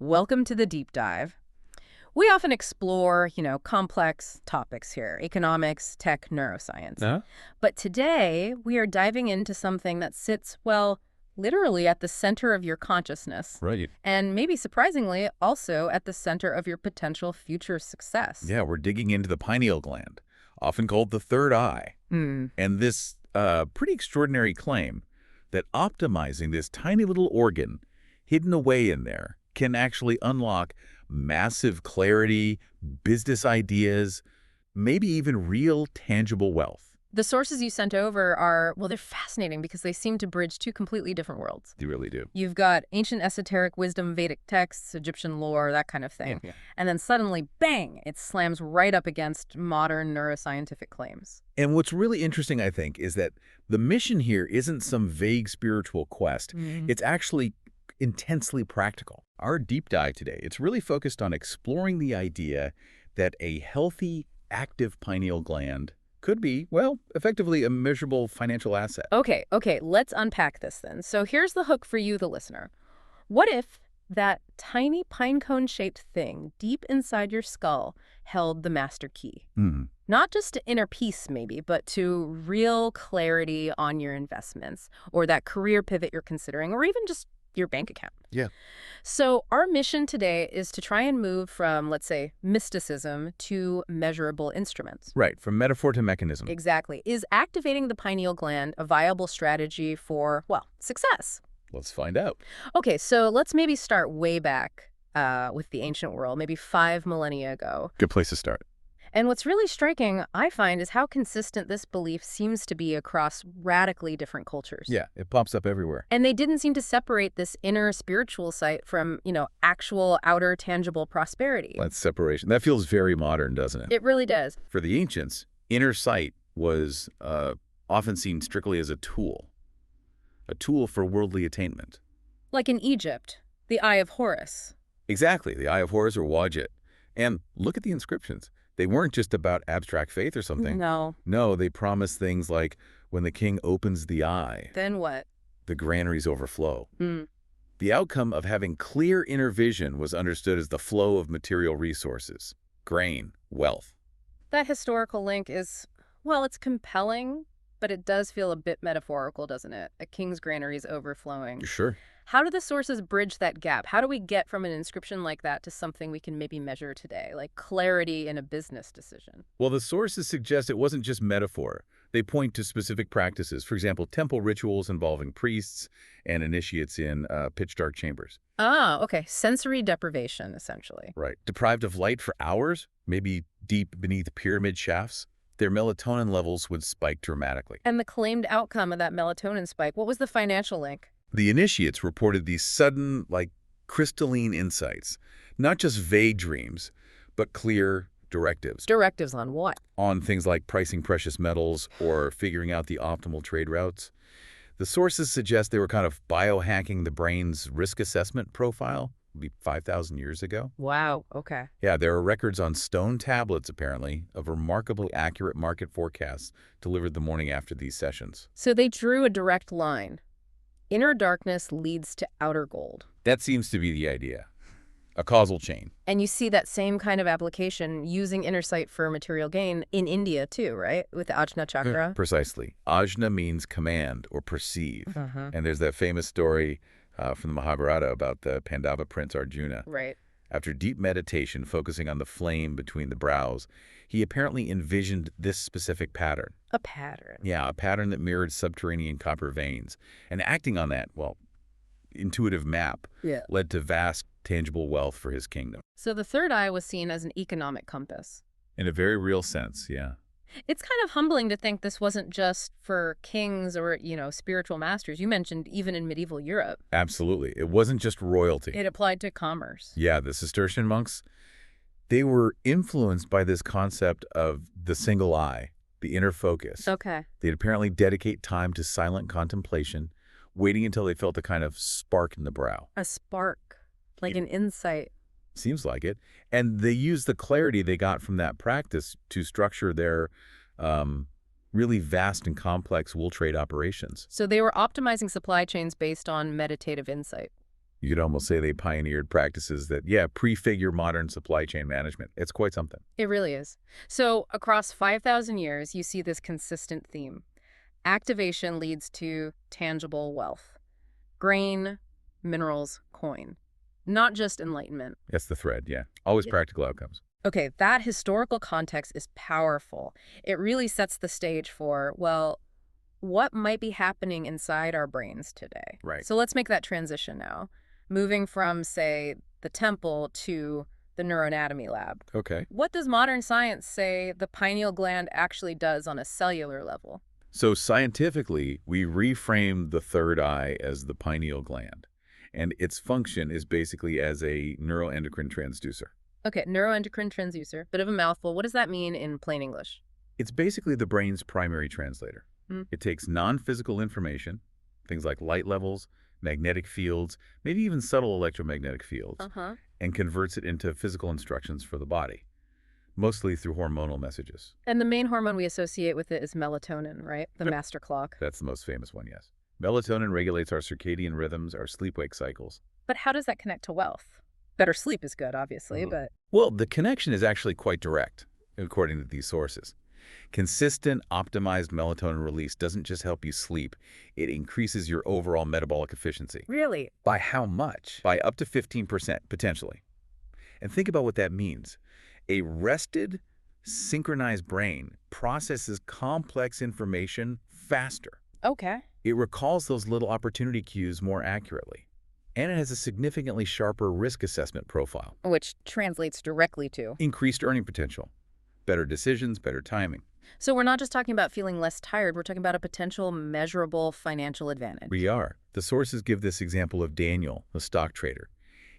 Welcome to the deep dive. We often explore, complex topics here, economics, tech, neuroscience. Huh? But today, we are diving into something that sits, well, literally at the center of your consciousness. Right. And maybe surprisingly, also at the center of your potential future success. Yeah, we're digging into the pineal gland, often called the third eye. Hmm. And this pretty extraordinary claim that optimizing this tiny little organ hidden away in there can actually unlock massive clarity, business ideas, maybe even real tangible wealth. The sources you sent over are, well, they're fascinating because they seem to bridge two completely different worlds. They really do. You've got ancient esoteric wisdom, Vedic texts, Egyptian lore, that kind of thing. Yeah. And then suddenly, bang, it slams right up against modern neuroscientific claims. And what's really interesting, I think, is that the mission here isn't some vague spiritual quest. It's actually intensely practical. Our deep dive today, it's really focused on exploring the idea that a healthy, active pineal gland could be, well, effectively a measurable financial asset. Okay, let's unpack this then. So here's the hook for you, the listener. What if that tiny pinecone-shaped thing deep inside your skull held the master key? Not just to inner peace, maybe, but to real clarity on your investments or that career pivot you're considering, or even just your bank account. Yeah. So our mission today is to try and move from, let's say, mysticism to measurable instruments. Right, from metaphor to mechanism. Exactly. Is activating the pineal gland a viable strategy for, well, success? Let's find out. Okay, so let's maybe start way back with the ancient world, maybe 5 millennia ago. Good place to start. And what's really striking, I find, is how consistent this belief seems to be across radically different cultures. Yeah, it pops up everywhere. And they didn't seem to separate this inner spiritual sight from, actual outer tangible prosperity. That's separation. That feels very modern, doesn't it? It really does. For the ancients, inner sight was often seen strictly as a tool for worldly attainment. Like in Egypt, the Eye of Horus. Exactly, the Eye of Horus or Wadjet. And look at the inscriptions. They weren't just about abstract faith or something. No. No, they promised things like, when the king opens the eye, Then what? the granaries overflow. Hmm. The outcome of having clear inner vision was understood as the flow of material resources, grain, wealth. That historical link is, well, it's compelling, but it does feel a bit metaphorical, doesn't it? A king's granaries overflowing. Sure. How do the sources bridge that gap? How do we get from an inscription like that to something we can maybe measure today, like clarity in a business decision? Well, the sources suggest it wasn't just metaphor. They point to specific practices, for example, temple rituals involving priests and initiates in pitch-dark chambers. Ah, okay. Sensory deprivation, essentially. Right. Deprived of light for hours, maybe deep beneath pyramid shafts, their melatonin levels would spike dramatically. And the claimed outcome of that melatonin spike, what was the financial link? The initiates reported these sudden, crystalline insights, not just vague dreams, but clear directives. Directives on what? On things like pricing precious metals or figuring out the optimal trade routes. The sources suggest they were kind of biohacking the brain's risk assessment profile, maybe 5,000 years ago. Wow, okay. Yeah, there are records on stone tablets, apparently, of remarkably accurate market forecasts delivered the morning after these sessions. So they drew a direct line. Inner darkness leads to outer gold. That seems to be the idea. A causal chain. And you see that same kind of application using inner sight for material gain in India too, right? With the Ajna chakra. Precisely. Ajna means command or perceive. And there's that famous story from the Mahabharata about the Pandava prince Arjuna. Right. After deep meditation focusing on the flame between the brows, he apparently envisioned this specific pattern. A pattern. Yeah, a pattern that mirrored subterranean copper veins. And acting on that, intuitive map led to vast, tangible wealth for his kingdom. So the third eye was seen as an economic compass. In a very real sense, yeah. It's kind of humbling to think this wasn't just for kings or, spiritual masters. You mentioned even in medieval Europe. Absolutely. It wasn't just royalty. It applied to commerce. Yeah, the Cistercian monks, they were influenced by this concept of the single eye, the inner focus. Okay. They'd apparently dedicate time to silent contemplation, waiting until they felt a kind of spark in the brow. A spark, like an insight. Seems like it. And they used the clarity they got from that practice to structure their really vast and complex wool trade operations. So they were optimizing supply chains based on meditative insight. You could almost say they pioneered practices that, yeah, prefigure modern supply chain management. It's quite something. It really is. So across 5,000 years, you see this consistent theme. Activation leads to tangible wealth. Grain, minerals, coin. Not just enlightenment. That's the thread, yeah. Always Yeah. practical outcomes. Okay, that historical context is powerful. It really sets the stage for, well, what might be happening inside our brains today. Right. So let's make that transition now. Moving from, say, the temple to the neuroanatomy lab. Okay. What does modern science say the pineal gland actually does on a cellular level? So scientifically, we reframe the third eye as the pineal gland, and its function is basically as a neuroendocrine transducer. Okay, neuroendocrine transducer, bit of a mouthful. What does that mean in plain English? It's basically the brain's primary translator. Hmm. It takes non-physical information, things like light levels, magnetic fields, maybe even subtle electromagnetic fields, Uh-huh. and converts it into physical instructions for the body, mostly through hormonal messages. And the main hormone we associate with it is melatonin, right? The Yep. master clock. That's the most famous one, yes. Melatonin regulates our circadian rhythms, our sleep-wake cycles. But how does that connect to wealth? Better sleep is good, obviously, Mhm. but Well, the connection is actually quite direct, according to these sources. Consistent, optimized melatonin release doesn't just help you sleep, it increases your overall metabolic efficiency. really? By how much? By up to 15%, potentially. And think about what that means. A rested, synchronized brain processes complex information faster. Okay. It recalls those little opportunity cues more accurately. And it has a significantly sharper risk assessment profile. Which translates directly to. Increased earning potential. Better decisions, better timing. So we're not just talking about feeling less tired, we're talking about a potential measurable financial advantage. We are. The sources give this example of Daniel, the stock trader.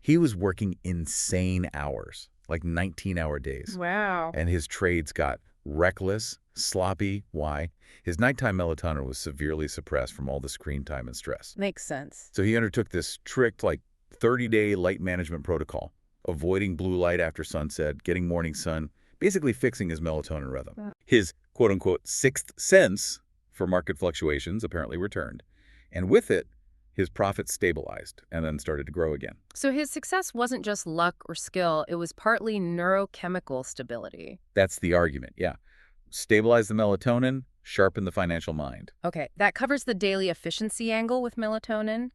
He was working insane hours, like 19-hour days. Wow. And his trades got reckless, sloppy. Why? His nighttime melatonin was severely suppressed from all the screen time and stress. Makes sense. So he undertook this strict, 30-day light management protocol, avoiding blue light after sunset, getting morning sun, basically fixing his melatonin rhythm. Wow. His quote-unquote sixth sense for market fluctuations apparently returned. And with it, his profits stabilized and then started to grow again. So his success wasn't just luck or skill, it was partly neurochemical stability. That's the argument, yeah. Stabilize the melatonin, sharpen the financial mind. Okay, that covers the daily efficiency angle with melatonin.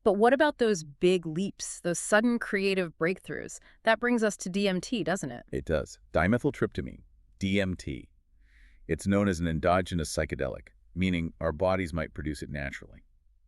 But what about those big leaps, those sudden creative breakthroughs? That brings us to DMT, doesn't it? It does. Dimethyltryptamine, DMT. It's known as an endogenous psychedelic, meaning our bodies might produce it naturally.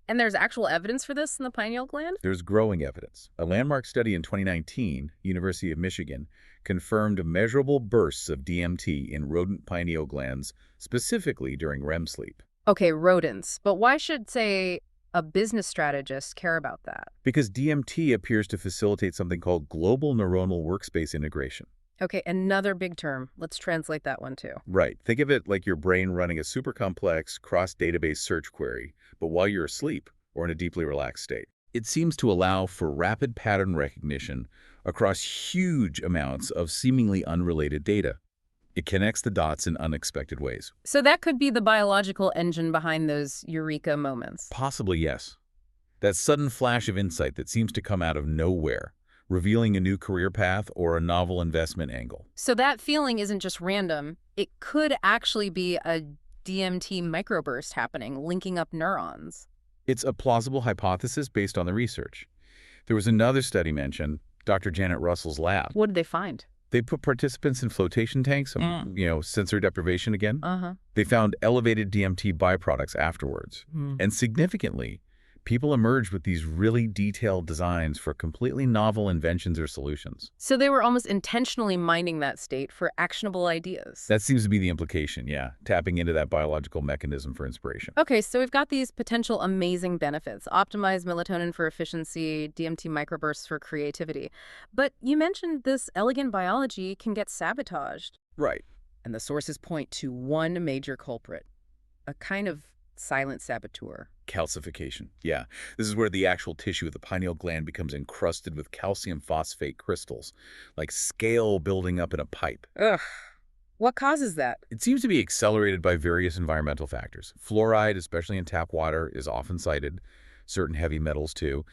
And there's actual evidence for this in the pineal gland? There's growing evidence. A landmark study in 2019, University of Michigan, confirmed measurable bursts of DMT in rodent pineal glands, specifically during REM sleep. Okay, rodents. But why should, say, a business strategist care about that? Because DMT appears to facilitate something called global neuronal workspace integration. Okay, another big term. Let's translate that one too. Right. Think of it like your brain running a super complex cross-database search query, but while you're asleep or in a deeply relaxed state. It seems to allow for rapid pattern recognition across huge amounts of seemingly unrelated data. It connects the dots in unexpected ways. So that could be the biological engine behind those eureka moments. Possibly, yes. That sudden flash of insight that seems to come out of nowhere, revealing a new career path or a novel investment angle. So that feeling isn't just random. It could actually be a DMT microburst happening, linking up neurons. It's a plausible hypothesis based on the research. There was another study mentioned, Dr. Janet Russell's lab. What did they find? They put participants in flotation tanks, sensory deprivation again. Uh-huh. They found elevated DMT byproducts afterwards. And significantly, people emerged with these really detailed designs for completely novel inventions or solutions. So they were almost intentionally mining that state for actionable ideas. That seems to be the implication, yeah, tapping into that biological mechanism for inspiration. Okay, so we've got these potential amazing benefits. Optimized melatonin for efficiency, DMT microbursts for creativity. But you mentioned this elegant biology can get sabotaged. Right. And the sources point to one major culprit, a kind of silent saboteur. Calcification. Yeah, this is where the actual tissue of the pineal gland becomes encrusted with calcium phosphate crystals, like scale building up in a pipe. Ugh. What causes that? It seems to be accelerated by various environmental factors. Fluoride, especially in tap water, is often cited, certain heavy metals too,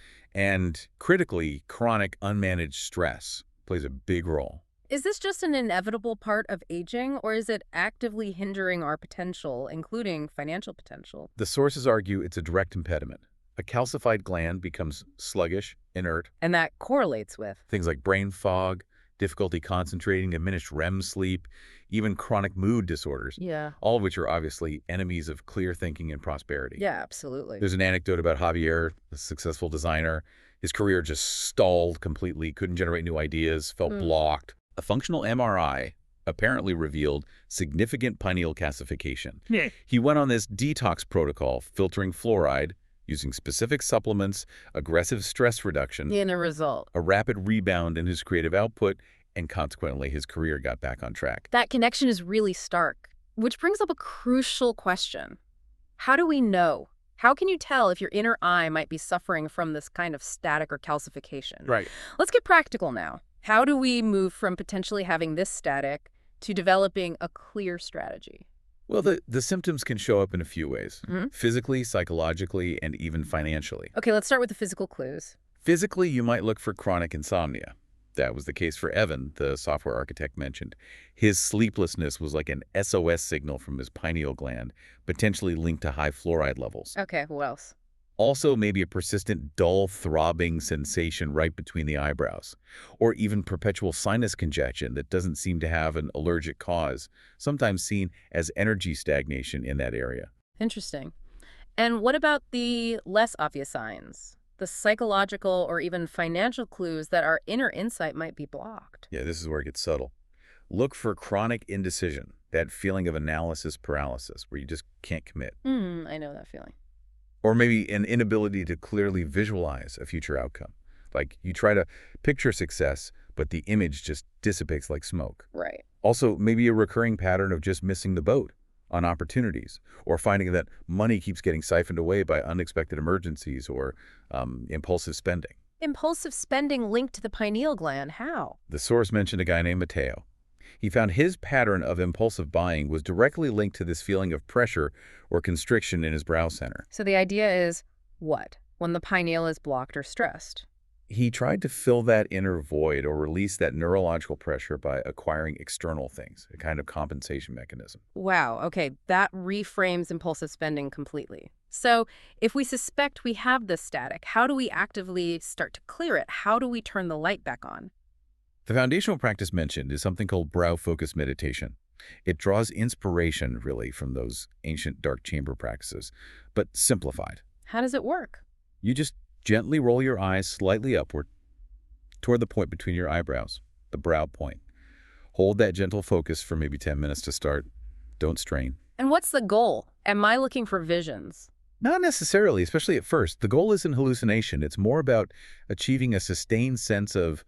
And critically, chronic unmanaged stress plays a big role. Is this just an inevitable part of aging, or is it actively hindering our potential, including financial potential? The sources argue it's a direct impediment. A calcified gland becomes sluggish, inert. And that correlates with? Things like brain fog, difficulty concentrating, diminished REM sleep, even chronic mood disorders, Yeah. all of which are obviously enemies of clear thinking and prosperity. Yeah, absolutely. There's an anecdote about Javier, a successful designer. His career just stalled completely, couldn't generate new ideas, felt blocked. A functional MRI apparently revealed significant pineal calcification. Yeah. He went on this detox protocol, filtering fluoride, using specific supplements, aggressive stress reduction, In a result. a rapid rebound in his creative output, and consequently his career got back on track. That connection is really stark, which brings up a crucial question. How do we know? How can you tell if your inner eye might be suffering from this kind of static or calcification? Right. Let's get practical now. How do we move from potentially having this static to developing a clear strategy? Well, the symptoms can show up in a few ways. Mm-hmm. Physically, psychologically, and even financially. Okay, let's start with the physical clues. Physically, you might look for chronic insomnia. That was the case for Evan, the software architect mentioned. His sleeplessness was like an SOS signal from his pineal gland, potentially linked to high fluoride levels. Okay, who else? Also, maybe a persistent dull throbbing sensation right between the eyebrows, or even perpetual sinus congestion that doesn't seem to have an allergic cause, sometimes seen as energy stagnation in that area. Interesting. And what about the less obvious signs? The psychological or even financial clues that our inner insight might be blocked? Yeah, this is where it gets subtle. Look for chronic indecision, that feeling of analysis paralysis where you just can't commit. I know that feeling. Or maybe an inability to clearly visualize a future outcome. Like you try to picture success, but the image just dissipates like smoke. Right. Also, maybe a recurring pattern of just missing the boat on opportunities, or finding that money keeps getting siphoned away by unexpected emergencies or impulsive spending. Impulsive spending linked to the pineal gland. How? The source mentioned a guy named Mateo. He found his pattern of impulsive buying was directly linked to this feeling of pressure or constriction in his brow center. So the idea is what? When the pineal is blocked or stressed? He tried to fill that inner void or release that neurological pressure by acquiring external things, a kind of compensation mechanism. Wow, okay, that reframes impulsive spending completely. So if we suspect we have this static, how do we actively start to clear it? How do we turn the light back on? The foundational practice mentioned is something called brow-focused meditation. It draws inspiration, really, from those ancient dark chamber practices, but simplified. How does it work? You just gently roll your eyes slightly upward toward the point between your eyebrows, the brow point. Hold that gentle focus for maybe 10 minutes to start. Don't strain. And what's the goal? Am I looking for visions? Not necessarily, especially at first. The goal isn't hallucination. It's more about achieving a sustained sense of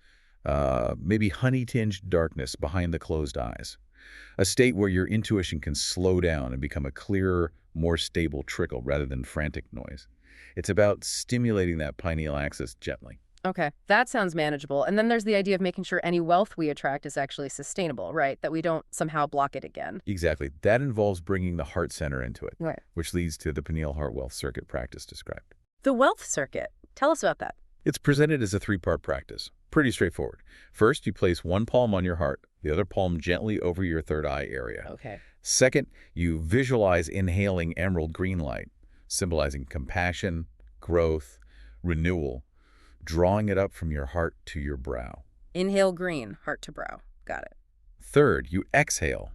maybe honey-tinged darkness behind the closed eyes. A state where your intuition can slow down and become a clearer, more stable trickle rather than frantic noise. It's about stimulating that pineal axis gently. Okay, that sounds manageable. And then there's the idea of making sure any wealth we attract is actually sustainable, right? That we don't somehow block it again. Exactly. That involves bringing the heart center into it, Right. which leads to the pineal heart wealth circuit practice described. The wealth circuit. Tell us about that. It's presented as a three-part practice. Pretty straightforward. First, you place one palm on your heart, the other palm gently over your third eye area. Okay. Second, you visualize inhaling emerald green light, symbolizing compassion, growth, renewal, drawing it up from your heart to your brow. Inhale green, heart to brow. Got it. Third, you exhale,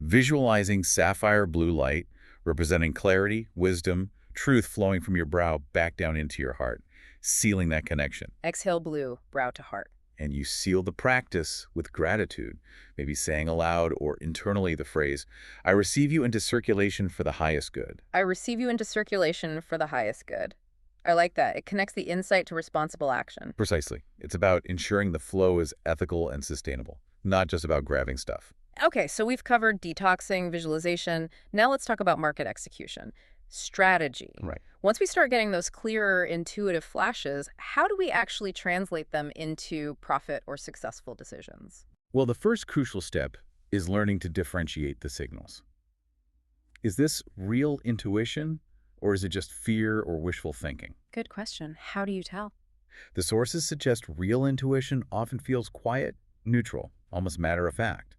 visualizing sapphire blue light, representing clarity, wisdom, truth flowing from your brow back down into your heart, sealing that connection. Exhale blue, brow to heart. And you seal the practice with gratitude, maybe saying aloud or internally the phrase, I receive you into circulation for the highest good. I receive you into circulation for the highest good. I like that. It connects the insight to responsible action. Precisely. It's about ensuring the flow is ethical and sustainable, not just about grabbing stuff. Okay, so we've covered detoxing, visualization. Now let's talk about market execution. Strategy. Right. Once we start getting those clearer, intuitive flashes, how do we actually translate them into profit or successful decisions? Well, the first crucial step is learning to differentiate the signals. Is this real intuition, or is it just fear or wishful thinking? Good question. How do you tell? The sources suggest real intuition often feels quiet, neutral, almost matter of fact.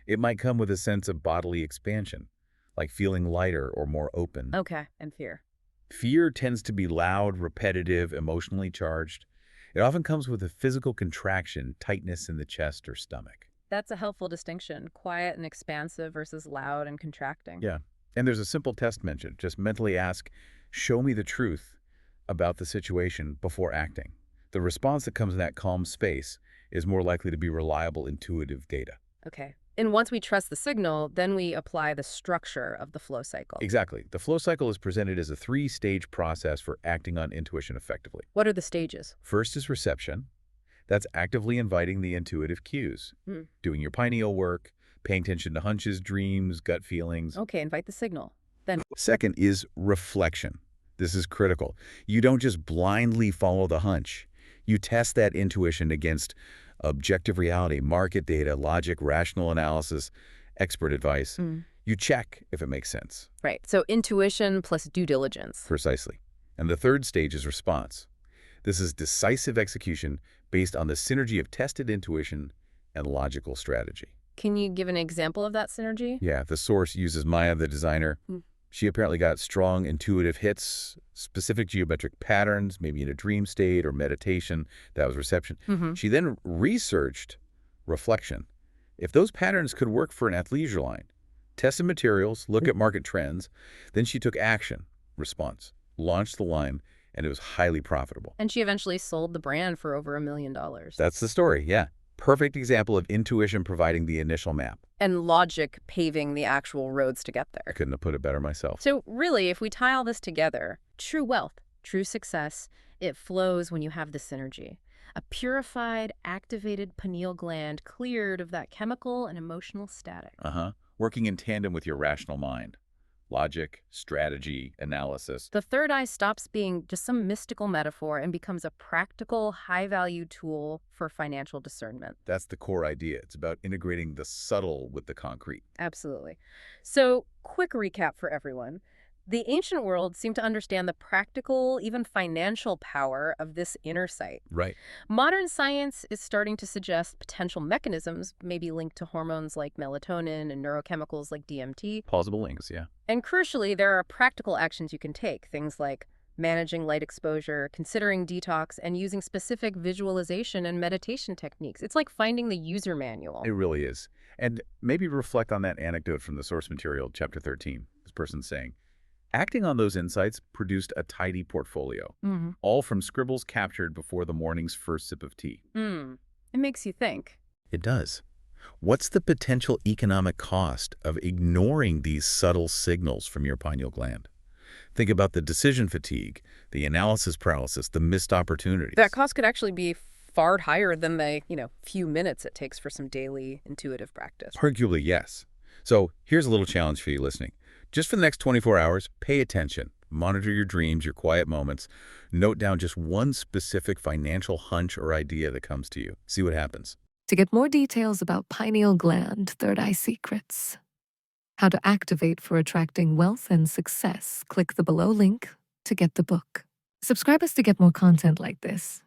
It might come with a sense of bodily expansion, like feeling lighter or more open. Okay, and fear. Fear tends to be loud, repetitive, emotionally charged. It often comes with a physical contraction, tightness in the chest or stomach. That's a helpful distinction. Quiet and expansive versus loud and contracting. Yeah. And there's a simple test mentioned. Just mentally ask, show me the truth about the situation before acting. The response that comes in that calm space is more likely to be reliable, intuitive data. Okay. And once we trust the signal, then we apply the structure of the flow cycle. Exactly. The flow cycle is presented as a 3-stage process for acting on intuition effectively. What are the stages? First is reception. That's actively inviting the intuitive cues, doing your pineal work, paying attention to hunches, dreams, gut feelings. Okay, invite the signal. Then Second is reflection. This is critical. You don't just blindly follow the hunch. You test that intuition against objective reality, market data, logic, rational analysis, expert advice. You check if it makes sense. right. So intuition plus due diligence. Precisely. And the third stage is response. This is decisive execution based on the synergy of tested intuition and logical strategy. Can you give an example of that synergy? Yeah, the source uses Maya, the designer. She apparently got strong intuitive hits, specific geometric patterns, maybe in a dream state or meditation. That was reception. She then researched reflection. If those patterns could work for an athleisure line, tested materials, look at market trends, then she took action, response, launched the line, and it was highly profitable. And she eventually sold the brand for over $1 million. That's the story, yeah. Perfect example of intuition providing the initial map. And logic paving the actual roads to get I there. couldn't have put it better myself. So really, if we tie all this together, true wealth, true success, it flows when you have the synergy. A purified, activated pineal gland cleared of that chemical and emotional static. Working in tandem with your rational mind. Logic, strategy, analysis. The third eye stops being just some mystical metaphor and becomes a practical, high-value tool for financial discernment. That's the core idea. It's about integrating the subtle with the concrete. Absolutely. So, quick recap for everyone. The ancient world seemed to understand the practical, even financial power of this inner sight. Right. Modern science is starting to suggest potential mechanisms, maybe linked to hormones like melatonin and neurochemicals like DMT. Plausible links, yeah. And crucially, there are practical actions you can take, things like managing light exposure, considering detox, and using specific visualization and meditation techniques. It's like finding the user manual. It really is. And maybe reflect on that anecdote from the source material, chapter 13. This person's saying, acting on those insights produced a tidy portfolio, all from scribbles captured before the morning's first sip of tea. It makes you think. It does. What's the potential economic cost of ignoring these subtle signals from your pineal gland? Think about the decision fatigue, the analysis paralysis, the missed opportunities. That cost could actually be far higher than the, few minutes it takes for some daily intuitive practice. Arguably, yes. So here's a little challenge for you listening. Just for the next 24 hours, pay attention. Monitor your dreams, your quiet moments. Note down just one specific financial hunch or idea that comes to you. See what happens. To get more details about pineal gland third eye secrets, how to activate for attracting wealth and success, click the below link to get the book. Subscribe us to get more content like this.